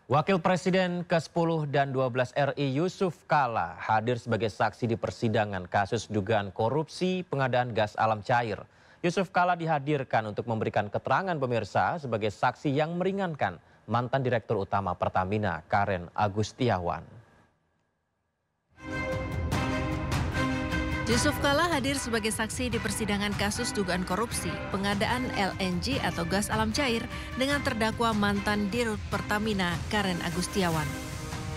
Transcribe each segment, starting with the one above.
Wakil Presiden ke-10 dan 12 RI Yusuf Kala hadir sebagai saksi di persidangan kasus dugaan korupsi pengadaan gas alam cair. Yusuf Kala dihadirkan untuk memberikan keterangan pemirsa sebagai saksi yang meringankan mantan Direktur Utama Pertamina Karen Agustiawan. Yusuf Kala hadir sebagai saksi di persidangan kasus dugaan korupsi pengadaan LNG atau gas alam cair dengan terdakwa mantan Dirut Pertamina Karen Agustiawan.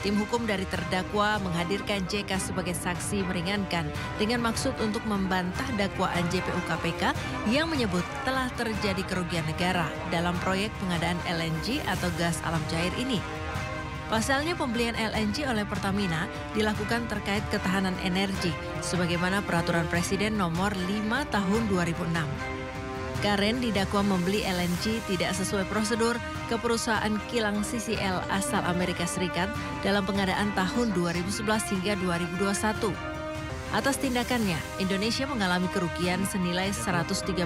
Tim hukum dari terdakwa menghadirkan JK sebagai saksi meringankan dengan maksud untuk membantah dakwaan JPU KPK yang menyebut telah terjadi kerugian negara dalam proyek pengadaan LNG atau gas alam cair ini. Pasalnya pembelian LNG oleh Pertamina dilakukan terkait ketahanan energi sebagaimana peraturan Presiden nomor 5 tahun 2006. Karen didakwa membeli LNG tidak sesuai prosedur ke perusahaan kilang CCL asal Amerika Serikat dalam pengadaan tahun 2011 hingga 2021. Atas tindakannya, Indonesia mengalami kerugian senilai 113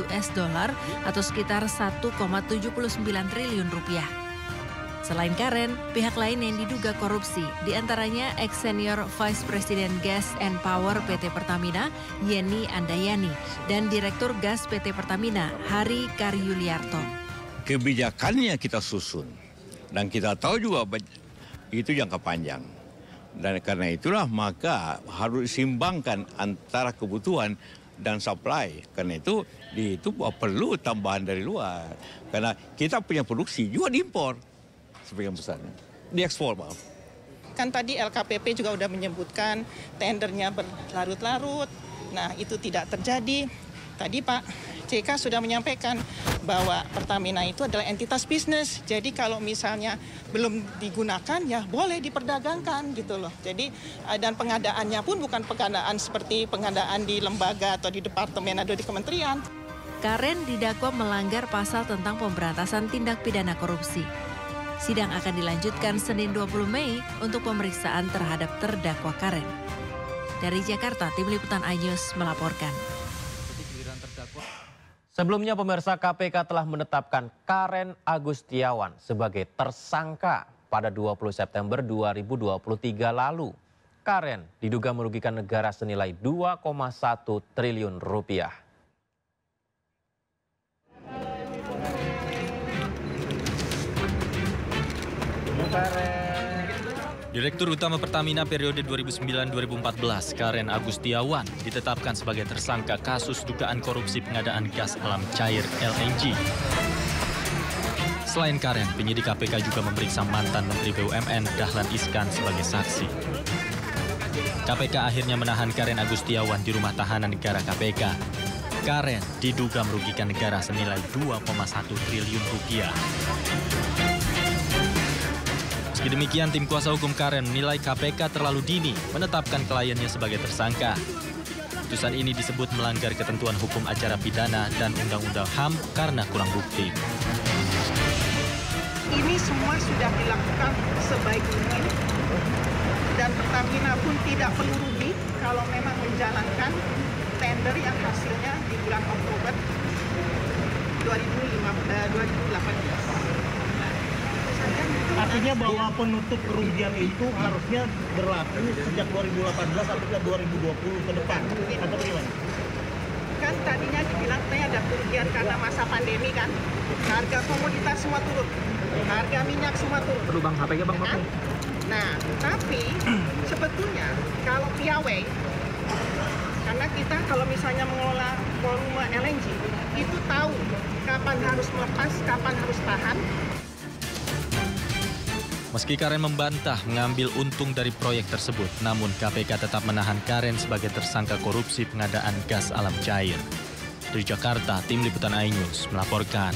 US dollar atau sekitar 1,79 triliun rupiah. Selain Karen, pihak lain yang diduga korupsi, diantaranya ex-senior Vice President Gas and Power PT Pertamina, Yeni Andayani, dan Direktur Gas PT Pertamina, Hari Karyuliarto. Kebijakannya kita susun, dan kita tahu juga itu jangka panjang. Dan karena itulah maka harus disimbangkan antara kebutuhan dan supply. Karena itu perlu tambahan dari luar. Karena kita punya produksi juga diimpor. Sebagian besarnya diekspor, maaf. Kan tadi LKPP juga udah menyebutkan tendernya berlarut-larut. Nah, itu tidak terjadi. Tadi Pak JK sudah menyampaikan bahwa Pertamina itu adalah entitas bisnis. Jadi kalau misalnya belum digunakan ya boleh diperdagangkan gitu loh. Jadi dan pengadaannya pun bukan pengadaan seperti pengadaan di lembaga atau di departemen atau di kementerian. Karen didakwa melanggar pasal tentang pemberantasan tindak pidana korupsi. Sidang akan dilanjutkan Senin 20 Mei untuk pemeriksaan terhadap terdakwa Karen. Dari Jakarta, Tim Liputan iNews melaporkan. Sebelumnya pemirsa, KPK telah menetapkan Karen Agustiawan sebagai tersangka pada 20 September 2023 lalu. Karen diduga merugikan negara senilai 2,1 triliun rupiah. Direktur Utama Pertamina periode 2009-2014, Karen Agustiawan, ditetapkan sebagai tersangka kasus dugaan korupsi pengadaan gas alam cair LNG. Selain Karen, penyidik KPK juga memeriksa mantan Menteri BUMN Dahlan Iskan sebagai saksi. KPK akhirnya menahan Karen Agustiawan di rumah tahanan negara KPK. Karen diduga merugikan negara senilai 2,1 triliun rupiah. Meski demikian, tim kuasa hukum Karen menilai KPK terlalu dini menetapkan kliennya sebagai tersangka. Putusan ini disebut melanggar ketentuan hukum acara pidana dan Undang-Undang HAM karena kurang bukti. Ini semua sudah dilakukan sebaik mungkin dan Pertamina pun tidak perlu rugi kalau memang menjalankan tender yang hasilnya di bulan Oktober 2018. Artinya bahwa penutup kerugian itu harusnya berlaku sejak 2018 sampai ke 2020 ke depan, atau bagaimana? Kan tadinya dibilang ada kerugian karena masa pandemi kan, harga komoditas semua turun, harga minyak semua turun. Perlu Bang, HP-nya Bang. Kan? Nah, tapi sebetulnya kalau piawai, karena kita kalau misalnya mengelola volume LNG, itu tahu kapan harus melepas, kapan harus tahan. Meski Karen membantah mengambil untung dari proyek tersebut, namun KPK tetap menahan Karen sebagai tersangka korupsi pengadaan gas alam cair. Dari Jakarta, Tim Liputan iNews melaporkan.